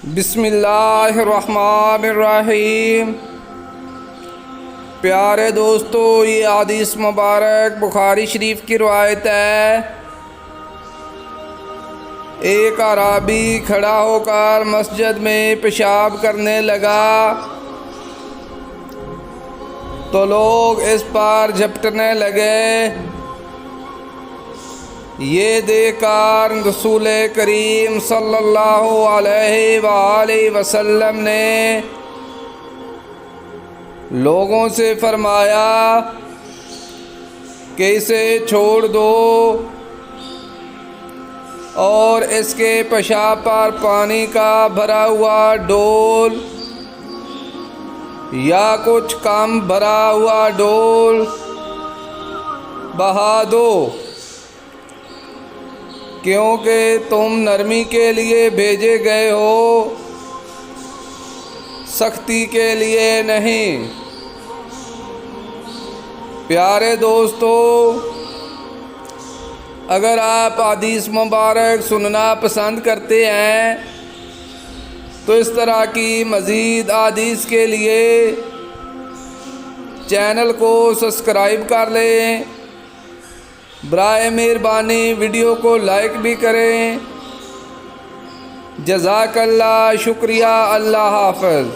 बिस्मिल्लाहिर्रहमानिर्रहीम। प्यारे दोस्तों, ये हदीस मुबारक बुखारी शरीफ की रवायत है। एक अराबी खड़ा होकर मस्जिद में पेशाब करने लगा तो लोग इस पर झपटने लगे। ये देखकर रसूल करीम सल्लल्लाहु अलैहि वसल्लम ने लोगों से फरमाया कि इसे छोड़ दो और इसके पेशाब पर पानी का भरा हुआ डोल या कुछ कम भरा हुआ डोल बहा दो, क्योंकि तुम नरमी के लिए भेजे गए हो, सख्ती के लिए नहीं। प्यारे दोस्तों, अगर आप हदीस मुबारक सुनना पसंद करते हैं तो इस तरह की मज़ीद हदीस के लिए चैनल को सब्सक्राइब कर लें। बराए मेहरबानी वीडियो को लाइक भी करें। जज़ाकल्लाह, शुक्रिया, अल्लाह हाफ़िज़।